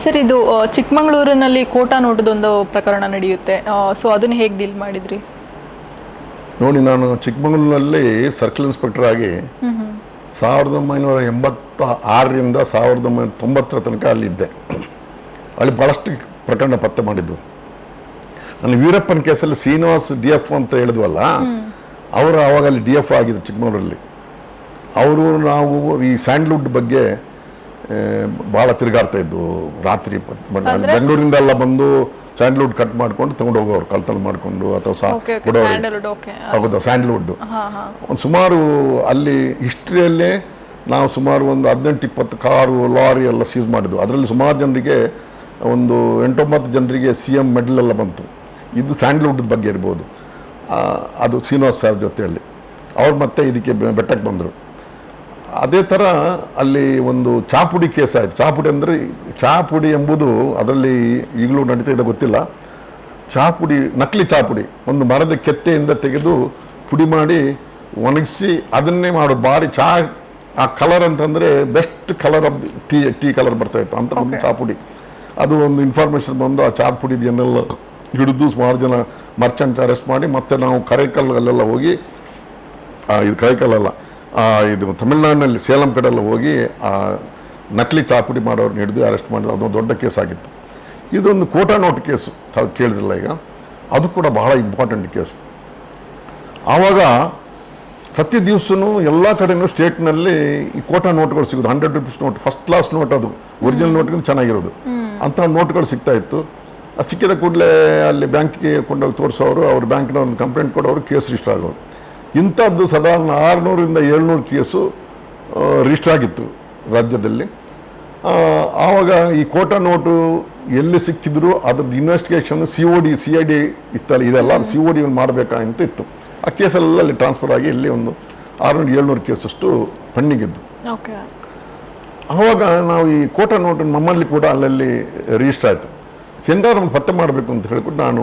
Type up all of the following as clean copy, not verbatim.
Sir, ಇದು ಚಿಕ್ಕಮಗಳೂರಿನಲ್ಲಿ ಕೋಟಾ ನೋಟದೊಂದು ಪ್ರಕರಣ ನಡೆಯುತ್ತೆ. ಸೊ ಅದನ್ನು ಹೇಗೆ ಡೀಲ್ ಮಾಡಿದ್ರಿ? ನೋಡಿ, ನಾನು ಚಿಕ್ಕಮಗಳೂರಿನಲ್ಲಿ ಸರ್ಕಲ್ ಇನ್ಸ್ಪೆಕ್ಟರ್ ಆಗಿ 1986ರಿಂದ 1990 ತನಕ ಅಲ್ಲಿದ್ದೆ. ಅಲ್ಲಿ ಭಾಳಷ್ಟು ಪ್ರಕರಣ ಪತ್ತೆ ಮಾಡಿದ್ದು. ನಾನು ವೀರಪ್ಪನ ಕೇಸಲ್ಲಿ ಶ್ರೀನಿವಾಸ್ DF ಅಂತ ಹೇಳಿದ್ವಲ್ಲ, ಅವರು ಆವಾಗ ಅಲ್ಲಿ DF ಆಗಿದ್ದು ಚಿಕ್ಕಮಗಳೂರಲ್ಲಿ. ಅವರು ನಾವು ಈ ಸ್ಯಾಂಡ್ಲ್ವುಡ್ ಬಗ್ಗೆ ಭಾಳ ತಿರುಗಾಡ್ತಾ ಇದ್ದು. ರಾತ್ರಿ ಬೆಂಗಳೂರಿಂದೆಲ್ಲ ಬಂದು ಸ್ಯಾಂಡ್ಲ್ವುಡ್ ಕಟ್ ಮಾಡ್ಕೊಂಡು ತಗೊಂಡು ಹೋಗೋರು, ಕಳ್ತನ ಮಾಡಿಕೊಂಡು ಅಥವಾ ಹೌದು ಸ್ಯಾಂಡ್ಲ್ವುಡ್. ಒಂದು ಸುಮಾರು ಅಲ್ಲಿ ಹಿಸ್ಟ್ರಿಯಲ್ಲೇ ನಾವು ಸುಮಾರು ಒಂದು 18-20 ಕಾರು ಲಾರಿ ಎಲ್ಲ ಸೀಸ್ ಮಾಡಿದ್ವು. ಅದರಲ್ಲಿ ಸುಮಾರು ಜನರಿಗೆ ಒಂದು 8-9 ಜನರಿಗೆ CM ಮೆಡಲ್ ಎಲ್ಲ ಬಂತು. ಇದು ಸ್ಯಾಂಡ್ಲ್ವುಡ್ ಬಗ್ಗೆ ಇರ್ಬೋದು. ಅದು ಶ್ರೀನಿವಾಸ್ ಸರ್ ಜೊತೆಯಲ್ಲಿ ಅವ್ರು ಮತ್ತೆ ಇದಕ್ಕೆ ಬೆಟ್ಟಕ್ಕೆ ಬಂದರು. ಅದೇ ಥರ ಅಲ್ಲಿ ಒಂದು ಚಾಪುಡಿ ಕೇಸ್ ಆಯಿತು. ಚಾಪುಡಿ ಅಂದರೆ ಚಾಪುಡಿ ಎಂಬುದು ಅದರಲ್ಲಿ ಈಗಲೂ ನಡೀತಾ ಇದೆ ಗೊತ್ತಿಲ್ಲ. ಚಾಪುಡಿ, ನಕಲಿ ಚಾಪುಡಿ, ಒಂದು ಮರದ ಕೆತ್ತೆಯಿಂದ ತೆಗೆದು ಪುಡಿ ಮಾಡಿ ಒಣಗಿಸಿ ಅದನ್ನೇ ಮಾಡೋದು. ಭಾರಿ ಆ ಕಲರ್ ಅಂತಂದರೆ best colour of tea colour ಬರ್ತಾಯಿತ್ತು ಅಂತ ಒಂದು ಚಾಪುಡಿ. ಅದು ಒಂದು ಇನ್ಫಾರ್ಮೇಷನ್ ಬಂದು ಆ ಚಾಪುಡಿದನ್ನೆಲ್ಲ ಹಿಡಿದು ಸುಮಾರು ಜನ ಮರ್ಚೆಂಟ್ಸ್ ಅರೆಸ್ಟ್ ಮಾಡಿ, ಮತ್ತೆ ನಾವು ಕರೈಕಲ್ಲಲ್ಲೆಲ್ಲ ಹೋಗಿ, ಇದು ಕರೈಕಲ್ಲಲ್ಲ, ಇದು ತಮಿಳ್ನಾಡಿನಲ್ಲಿ ಸೇಲಂ ಕಡೆಲ್ಲ ಹೋಗಿ ಆ ನಕಲಿ ಚಾಪುಡಿ ಮಾಡೋರನ್ನ ಹಿಡಿದು ಅರೆಸ್ಟ್ ಮಾಡಿದ್ರು. ಅದೊಂದು ದೊಡ್ಡ ಕೇಸ್ ಆಗಿತ್ತು. ಇದೊಂದು ಕೋಟಾ ನೋಟ್ ಕೇಸು ತಾವು ಕೇಳಿದ್ರಲ್ಲ ಈಗ, ಅದು ಕೂಡ ಬಹಳ ಇಂಪಾರ್ಟೆಂಟ್ ಕೇಸು. ಆವಾಗ ಪ್ರತಿ ದಿವಸನೂ ಎಲ್ಲ ಕಡೆಯೂ ಸ್ಟೇಟ್ನಲ್ಲಿ ಈ ಕೋಟಾ ನೋಟ್ಗಳು ಸಿಗೋದು. 100 rupees note, first class note, ಅದು ಒರಿಜಿನಲ್ ನೋಟ್ಗಿಂತ ಚೆನ್ನಾಗಿರೋದು. ಅಂಥ ನೋಟ್ಗಳು ಸಿಗ್ತಾ ಇತ್ತು. ಸಿಕ್ಕಿದ ಕೂಡಲೇ ಅಲ್ಲಿ ಬ್ಯಾಂಕಿಗೆ ಕೊಂಡೋಗಿ ತೋರಿಸೋರು, ಅವ್ರ ಬ್ಯಾಂಕಿನ ಒಂದು ಕಂಪ್ಲೇಂಟ್ ಕೊಡೋರು, ಕೇಸ್ ರಿಜಿಸ್ಟರ್ ಆಗೋರು. ಇಂಥದ್ದು ಸಾಧಾರಣ 600ರಿಂದ 700 ಕೇಸು ರಿಜಿಸ್ಟರ್ ಆಗಿತ್ತು ರಾಜ್ಯದಲ್ಲಿ. ಆವಾಗ ಈ ಕೋಟಾ ನೋಟು ಎಲ್ಲಿ ಸಿಕ್ಕಿದ್ರು ಅದ್ರದ್ದು ಇನ್ವೆಸ್ಟಿಗೇಷನ್ CID ಇತ್ತಲ್ಲ, ಇದೆಲ್ಲ COD ಮಾಡಬೇಕಾಗಿಂತ ಇತ್ತು. ಆ ಕೇಸೆಲ್ಲ ಅಲ್ಲಿ ಟ್ರಾನ್ಸ್ಫರ್ ಆಗಿ ಇಲ್ಲಿ ಒಂದು 600-700 ಕೇಸಷ್ಟು ಪೆಂಡಿಂಗಿದ್ದು. ಆವಾಗ ನಾವು ಈ ಕೋಟಾ ನೋಟು ನಮ್ಮಲ್ಲಿ ಕೂಡ ಅಲ್ಲಲ್ಲಿ ರಿಜಿಸ್ಟರ್ ಆಯಿತು. ಹೆಂಗಾರು ನಮ್ಗೆ ಪತ್ತೆ ಮಾಡಬೇಕು ಅಂತ ಹೇಳ್ಕೊಂಡು ನಾನು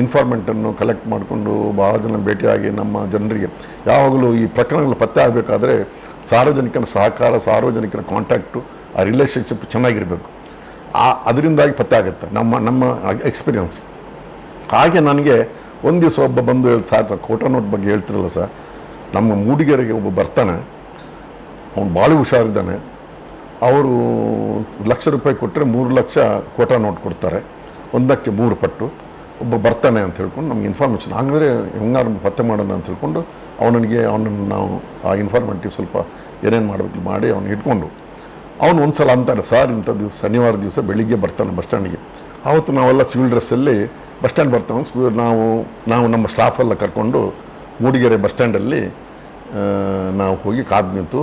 ಇನ್ಫಾರ್ಮೆಂಟನ್ನು ಕಲೆಕ್ಟ್ ಮಾಡಿಕೊಂಡು ಭಾಳ ಜನ ಭೇಟಿಯಾಗಿ ನಮ್ಮ ಜನರಿಗೆ ಯಾವಾಗಲೂ ಈ ಪ್ರಕರಣಗಳು ಪತ್ತೆ ಆಗಬೇಕಾದ್ರೆ ಸಾರ್ವಜನಿಕರ ಸಹಕಾರ, ಸಾರ್ವಜನಿಕರ ಕಾಂಟ್ಯಾಕ್ಟು, ಆ ರಿಲೇಷನ್ಶಿಪ್ ಚೆನ್ನಾಗಿರಬೇಕು. ಅದರಿಂದಾಗಿ ಪತ್ತೆ ಆಗುತ್ತೆ ನಮ್ಮ ಎಕ್ಸ್ಪೀರಿಯನ್ಸ್. ಹಾಗೆ ನನಗೆ ಒಂದು ದಿವಸ ಒಬ್ಬ ಬಂದು ಸರ್ ಕೋಟಾ ನೋಟ್ ಬಗ್ಗೆ ಹೇಳ್ತಿರಲ್ಲ ಸರ್, ನಮ್ಮ ಮೂಡಿಗೆರೆಗೆ ಒಬ್ಬ ಬರ್ತಾನೆ, ಅವನು ಭಾಳ ಹುಷಾರಿದ್ದಾನೆ, ಅವರು ₹1,00,000 ಕೊಟ್ಟರೆ 3 ಲಕ್ಷ ಕೋಟಾ ನೋಟ್ ಕೊಡ್ತಾರೆ, 1ಕ್ಕೆ 3 ಪಟ್ಟು. ಒಬ್ಬ ಬರ್ತಾನೆ ಅಂತ ಹೇಳ್ಕೊಂಡು ನಮ್ಗೆ ಇನ್ಫಾರ್ಮೇಷನ್, ಹಾಗಾದರೆ ಹೆಂಗಾರು ಪತ್ತೆ ಮಾಡೋಣ ಅಂತ ಹೇಳ್ಕೊಂಡು ಅವನನ್ನು ನಾವು ಆ ಇನ್ಫಾರ್ಮೇಟಿವ್ ಸ್ವಲ್ಪ ಏನೇನು ಮಾಡಬೇಕು ಮಾಡಿ ಅವನು ಇಟ್ಕೊಂಡು, ಅವನು ಒಂದು ಸಲ ಅಂತಾರೆ, ಸರ್ ಇಂಥ ದಿವಸ ಶನಿವಾರ ದಿವಸ ಬೆಳಿಗ್ಗೆ ಬರ್ತಾನೆ ಬಸ್ ಸ್ಟ್ಯಾಂಡಿಗೆ. ಆವತ್ತು ನಾವೆಲ್ಲ ಸಿವಿಲ್ ಡ್ರೆಸ್ಸಲ್ಲಿ ಬಸ್ ಸ್ಟ್ಯಾಂಡ್ ಬರ್ತಾವೆ. ನಾವು ನಮ್ಮ ಸ್ಟಾಫೆಲ್ಲ ಕರ್ಕೊಂಡು ಮೂಡಿಗೆರೆ ಬಸ್ ಸ್ಟ್ಯಾಂಡಲ್ಲಿ ನಾವು ಹೋಗಿ ಕಾದು ನಿಂತು,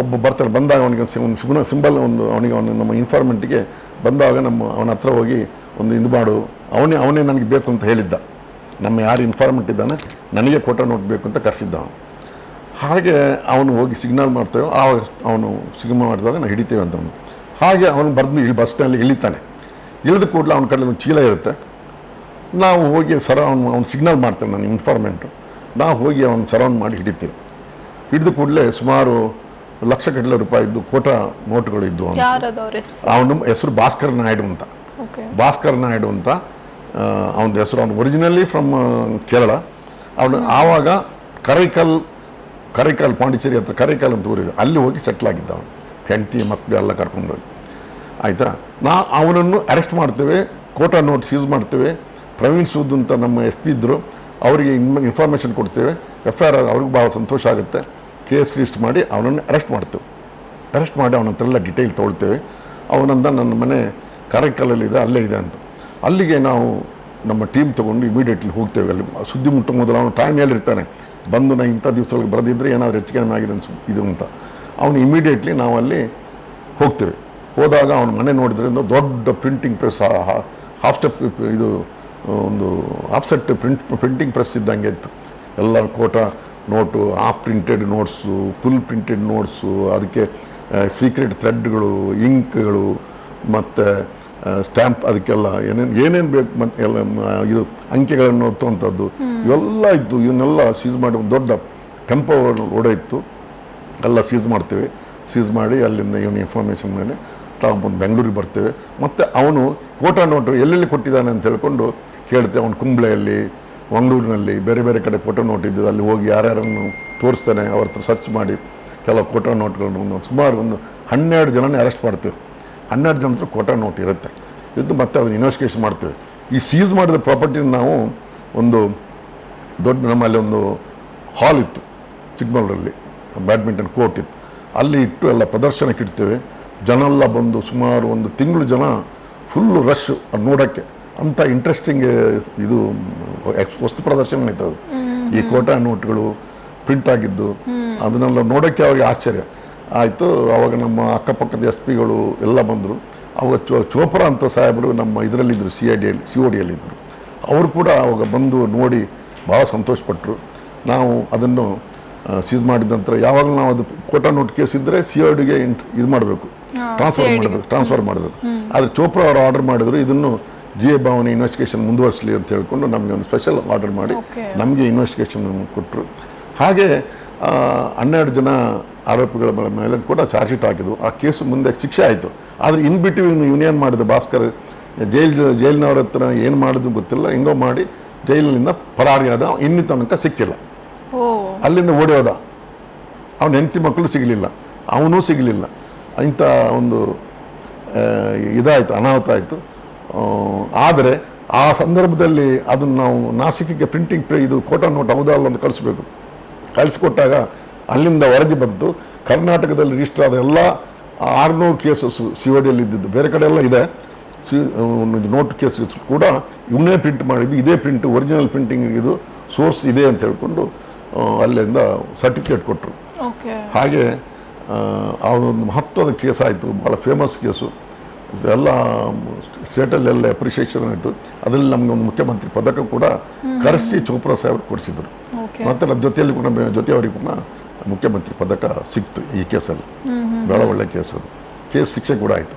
ಒಬ್ಬ ಬರ್ತಾರೆ. ಬಂದಾಗ ಅವನಿಗೆ ಒಂದು ಸಿಂಬಲ್, ಅವನಿಗೆ ನಮ್ಮ ಇನ್ಫಾರ್ಮೆಂಟಿಗೆ ಬಂದಾಗ ಅವನ ಹತ್ರ ಹೋಗಿ ಒಂದು ಇದು ಮಾಡು, ಅವನೇ ನನಗೆ ಬೇಕು ಅಂತ ಹೇಳಿದ್ದ. ನಮ್ಮ ಯಾರು ಇನ್ಫಾರ್ಮೆಂಟ್ ಇದ್ದಾನೆ ನನಗೆ ಕೋಟಾ ನೋಟ್ ಬೇಕು ಅಂತ ಕರೆಸಿದ್ದ ಅವನು. ಹಾಗೆ ಅವನು ಹೋಗಿ ಸಿಗ್ನಲ್ ಮಾಡ್ತೇವೆ. ಆವಾಗ ಅವನು ಸಿಗ್ನಲ್ ಮಾಡಿದಾಗ ನಾವು ಹಿಡಿತೇವೆ ಅಂತ ಅವನು. ಹಾಗೆ ಅವನು ಬರೆದು ಇಲ್ಲಿ ಬಸ್ ಸ್ಟ್ಯಾಂಡಲ್ಲಿ ಇಳಿತಾನೆ. ಇಳಿದ ಕೂಡಲೇ ಅವನ ಕಡೆ ಒಂದು ಚೀಲ ಇರುತ್ತೆ. ನಾವು ಹೋಗಿ ಅವನು ಸಿಗ್ನಲ್ ಮಾಡ್ತೇವೆ, ನನ್ನ ಇನ್ಫಾರ್ಮೆಂಟು. ನಾವು ಹೋಗಿ ಅವನು ಸರೌಂಡ್ ಮಾಡಿ ಹಿಡಿತೀವಿ. ಹಿಡಿದ ಕೂಡಲೇ ಸುಮಾರು ಲಕ್ಷಗಟ್ಟಲೆ ರೂಪಾಯಿದ್ದು ಕೋಟಾ ನೋಟುಗಳು ಇದ್ವು. ಅವನ ಹೆಸರು ಭಾಸ್ಕರ್ ನಾಯ್ಡು ಅಂತ. ಅವನದು ಹೆಸರು. ಅವನು ಒರಿಜಿನಲಿ ಫ್ರಮ್ ಕೇರಳ. ಅವನು ಆವಾಗ ಕರೈಕಲ್ ಪಾಂಡಿಚೇರಿ ಹತ್ರ ಕರೈಕಲ್ ಅಂತ ಊರಿದೆ, ಅಲ್ಲಿ ಹೋಗಿ ಸೆಟ್ಲ್ ಆಗಿದ್ದ. ಅವನು ಹೆಂಡತಿ ಮಕ್ಕಳು ಎಲ್ಲ ಕರ್ಕೊಂಡೋಗಿ ಆಯಿತಾ. ಅವನನ್ನು ಅರೆಸ್ಟ್ ಮಾಡ್ತೇವೆ, ಕೋಟಾ ನೋಟ್ ಸೀಸ್ ಮಾಡ್ತೇವೆ. ಪ್ರವೀಣ್ ಸೂದ್ ಅಂತ ನಮ್ಮ SP ಇದ್ದರು, ಅವರಿಗೆ ಇನ್ಫಾರ್ಮೇಷನ್ ಕೊಡ್ತೇವೆ. FIR ಅವ್ರಿಗೆ ಭಾಳ ಸಂತೋಷ ಆಗುತ್ತೆ. ಕೇಸ್ ರಿಜಿಸ್ಟರ್ ಮಾಡಿ ಅವನನ್ನು ಅರೆಸ್ಟ್ ಮಾಡ್ತೇವೆ. ಅರೆಸ್ಟ್ ಮಾಡಿ ಅವನ ಹತ್ರ ಎಲ್ಲ ಡೀಟೇಲ್ ತೊಗೊಳ್ತೇವೆ. ಅವನಂದ ನನ್ನ ಮನೆ ಕರೈಕಲ್ಲಲ್ಲಿದೆ, ಅಲ್ಲೇ ಇದೆ ಅಂತ. ಅಲ್ಲಿಗೆ ನಾವು ನಮ್ಮ ಟೀಮ್ ತೊಗೊಂಡು ಇಮಿಡಿಯೇಟ್ಲಿ ಹೋಗ್ತೇವೆ. ಅಲ್ಲಿ ಸುದ್ದಿ ಮುಟ್ಟ ಮೊದಲು ಅವನು ಟೈಮ್ ಹೇಳಿರ್ತಾನೆ, ಬಂದು ನಾನು ಇಂಥ ದಿವಸಗಳಿಗೆ ಬರೆದಿದ್ದರೆ ಏನಾದರೂ ಹೆಚ್ಚು ಕಡಿಮೆ ಆಗಿದೆ ಇದು ಅಂತ. ಅವನು ಇಮಿಡಿಯೇಟ್ಲಿ ನಾವು ಅಲ್ಲಿ ಹೋಗ್ತೇವೆ. ಹೋದಾಗ ಅವನ ಮನೆ ನೋಡಿದ್ರೆ ದೊಡ್ಡ ಪ್ರಿಂಟಿಂಗ್ ಪ್ರೆಸ್, ಹಾಫ್ ಸ್ಟೆಪ್ ಇದು ಒಂದು ಆಫ್ಸೆಟ್ ಪ್ರಿಂಟಿಂಗ್ ಪ್ರೆಸ್ ಇದ್ದಂಗೆ ಇತ್ತು. ಎಲ್ಲ ಕೋಟಾ note, half printed notes, full printed notes, ಅದಕ್ಕೆ ಸೀಕ್ರೆಟ್ ಥ್ರೆಡ್ಗಳು, ಇಂಕ್ಗಳು ಮತ್ತು ಸ್ಟ್ಯಾಂಪ್, ಅದಕ್ಕೆಲ್ಲ ಏನೇನು ಬೇಕು ಮತ್ತು ಎಲ್ಲ ಇದು ಅಂಕೆಗಳನ್ನು ಒತ್ತುವಂಥದ್ದು ಇವೆಲ್ಲ ಇತ್ತು. ಇವನ್ನೆಲ್ಲ ಸೀಸ್ ಮಾಡಿ ದೊಡ್ಡ ಟೆಂಪೋ ರೋಡ ಇತ್ತು, ಎಲ್ಲ ಸೀಸ್ ಮಾಡ್ತೇವೆ. ಸೀಸ್ ಮಾಡಿ ಅಲ್ಲಿಂದ ಇವನು ಇನ್ಫಾರ್ಮೇಷನ್ ಮೇಲೆ ಬಂದು ಬೆಂಗಳೂರಿಗೆ ಬರ್ತೇವೆ. ಮತ್ತು ಅವನು ಕೋಟಾ ನೋಟು ಎಲ್ಲೆಲ್ಲಿ ಕೊಟ್ಟಿದ್ದಾನೆ ಅಂತ ಹೇಳ್ಕೊಂಡು ಕೇಳ್ತೇವೆ. ಅವನು ಕುಂಬ್ಳೆಯಲ್ಲಿ, ಮಂಗಳೂರಿನಲ್ಲಿ ಬೇರೆ ಬೇರೆ ಕಡೆ ಕೋಟಾ ನೋಟ್ ಇದ್ದು ಅಲ್ಲಿ ಹೋಗಿ ಯಾರ್ಯಾರನ್ನು ತೋರಿಸ್ತಾನೆ ಅವ್ರ ಹತ್ರ ಸರ್ಚ್ ಮಾಡಿ ಕೆಲವು ಕೋಟಾ ನೋಟ್ಗಳನ್ನು ಸುಮಾರು ಒಂದು 12 ಜನನೇ ಅರೆಸ್ಟ್ ಮಾಡ್ತೇವೆ. 12 ಜನ ಹತ್ರ ಕೋಟಾ ನೋಟ್ ಇರುತ್ತೆ. ಇದು ಮತ್ತೆ ಅದನ್ನು ಇನ್ವೆಸ್ಟಿಗೇಷನ್ ಮಾಡ್ತೇವೆ. ಈ ಸೀಸ್ ಮಾಡಿದ ಪ್ರಾಪರ್ಟಿನ ನಾವು ಒಂದು ದೊಡ್ಡ ನಮ್ಮಲ್ಲಿ ಒಂದು ಹಾಲ್ ಇತ್ತು ಚಿಕ್ಕಮಗಳೂರಲ್ಲಿ, ಬ್ಯಾಡ್ಮಿಂಟನ್ ಕೋರ್ಟ್ ಇತ್ತು, ಅಲ್ಲಿ ಇಟ್ಟು ಎಲ್ಲ ಪ್ರದರ್ಶನಕ್ಕೆ ಇಡ್ತೇವೆ. ಜನ ಎಲ್ಲ ಬಂದು ಸುಮಾರು ಒಂದು ತಿಂಗಳು ಜನ ಫುಲ್ಲು ರಶ್ ನೋಡೋಕ್ಕೆ, ಅಂಥ ಇಂಟ್ರೆಸ್ಟಿಂಗ್ ಇದು ವಸ್ತು ಪ್ರದರ್ಶನ ನಡೀತದೆ. ಈ ಕೋಟಾ ನೋಟ್ಗಳು ಪ್ರಿಂಟ್ ಆಗಿದ್ದು ಅದನ್ನೆಲ್ಲ ನೋಡೋಕ್ಕೆ ಅವ್ರಿಗೆ ಆಶ್ಚರ್ಯ ಆಯಿತು. ಆವಾಗ ನಮ್ಮ ಅಕ್ಕಪಕ್ಕದ ಎಸ್ ಪಿಗಳು ಎಲ್ಲ ಬಂದರು. ಅವಾಗ ಚೋಪ್ರಾ ಅಂತ ಸಾಹೇಬರು ನಮ್ಮ ಇದರಲ್ಲಿದ್ದರು, COD ಯಲ್ಲಿದ್ದರು. ಅವರು ಕೂಡ ಅವಾಗ ಬಂದು ನೋಡಿ ಭಾಳ ಸಂತೋಷಪಟ್ಟರು. ನಾವು ಅದನ್ನು ಸೀಸ್ ಮಾಡಿದ ನಂತರ ಯಾವಾಗ ನಾವು ಅದು ಕೋಟಾ ನೋಟ್ ಕೇಸ್ ಇದ್ದರೆ CODಗೆ ಇದು ಮಾಡಬೇಕು, ಟ್ರಾನ್ಸ್ಫರ್ ಮಾಡಬೇಕು. ಆದರೆ ಚೋಪ್ರಾ ಅವರು ಆರ್ಡರ್ ಮಾಡಿದ್ರು ಇದನ್ನು GA ಭವನ ಇನ್ವೆಸ್ಟಿಗೇಷನ್ ಮುಂದುವರಿಸಲಿ ಅಂತ ಹೇಳ್ಕೊಂಡು ನಮಗೆ ಒಂದು ಸ್ಪೆಷಲ್ ಆರ್ಡರ್ ಮಾಡಿ ನಮಗೆ ಇನ್ವೆಸ್ಟಿಗೇಷನ್ ಕೊಟ್ಟರು. ಹಾಗೆ 12 ಜನ ಆರೋಪಿಗಳ ಮೇಲೆ ಕೂಡ ಚಾರ್ಜ್ ಶೀಟ್ ಹಾಕಿದ್ವು. ಆ ಕೇಸು ಮುಂದೆ ಶಿಕ್ಷೆ ಆಯಿತು. ಆದರೆ ಇನ್ ಬಿಟ್ವೀನ್ ಯೂನಿಯನ್ ಮಾಡಿದ ಭಾಸ್ಕರ್ ಜೈಲಿನವ್ರ ಹತ್ರ ಏನು ಮಾಡಿದ್ರು ಗೊತ್ತಿಲ್ಲ, ಹಿಂಗೋ ಮಾಡಿ ಜೈಲಿನಿಂದ ಪರಾರಿಯಾದ. ಇನ್ನಿ ತನಕ ಸಿಕ್ಕಿಲ್ಲ, ಅಲ್ಲಿಂದ ಓಡಿ ಹೋದ. ಅವನ ಹೆಂಡತಿ ಮಕ್ಕಳು ಸಿಗಲಿಲ್ಲ, ಅವನೂ ಸಿಗಲಿಲ್ಲ. ಇಂಥ ಒಂದು ಇದಾಯಿತು, ಅನಾಹುತ ಆಯಿತು. ಆದರೆ ಆ ಸಂದರ್ಭದಲ್ಲಿ ಅದನ್ನು ನಾವು ನಾಸಿಕಿಗೆ ಪ್ರಿಂಟಿಂಗ್ ಇದು ಕೋಟಾ ನೋಟ್ ಹೌದಾ ಅಲ್ಲ ಅಂತ ಕಳಿಸ್ಕೊಟ್ಟಾಗ ಅಲ್ಲಿಂದ ವರದಿ ಬಂತು. ಕರ್ನಾಟಕದಲ್ಲಿ ರಿಜಿಸ್ಟರ್ ಆದ ಎಲ್ಲ 600 ಕೇಸಸ್ CODಯಲ್ಲಿ ಇದ್ದಿದ್ದು, ಬೇರೆ ಕಡೆ ಎಲ್ಲ ಇದೆ ನೋಟ್ ಕೇಸಸ್ ಕೂಡ ಇವನ್ನೇ ಪ್ರಿಂಟ್ ಮಾಡಿದ್ದು, ಇದೇ ಪ್ರಿಂಟ್ ಒರಿಜಿನಲ್ ಪ್ರಿಂಟಿಂಗ್ ಇದು ಸೋರ್ಸ್ ಇದೆ ಅಂತ ಹೇಳ್ಕೊಂಡು ಅಲ್ಲಿಂದ ಸರ್ಟಿಫಿಕೇಟ್ ಕೊಟ್ಟರು. ಹಾಗೆ ಆ ಒಂದು ಮಹತ್ವದ ಕೇಸ್ ಆಯಿತು, ಭಾಳ ಫೇಮಸ್ ಕೇಸು. ಎಲ್ಲ ಸ್ಟೇಟಲ್ಲೆಲ್ಲ ಅಪ್ರಿಷಿಯೇಷನ್ ಆಯಿತು. ಅದರಲ್ಲಿ ನಮಗೆ ಒಂದು ಮುಖ್ಯಮಂತ್ರಿ ಪದಕ ಕೂಡ ಕರೆಸಿ ಚೋಪ್ರಾ ಸಾಹೇಬ್ ಕೊಡಿಸಿದ್ರು. ಮತ್ತು ನಮ್ಮ ಜೊತೆಯಲ್ಲಿ ಕೂಡ ಜೊತೆಯವರಿಗೆ ಕೂಡ ಮುಖ್ಯಮಂತ್ರಿ ಪದಕ ಸಿಕ್ತು ಈ ಕೇಸಲ್ಲಿ. ಭಾಳ ಒಳ್ಳೆ ಕೇಸ್ ಅದು. ಕೇಸ್ ಶಿಕ್ಷೆ ಕೂಡ ಆಯಿತು.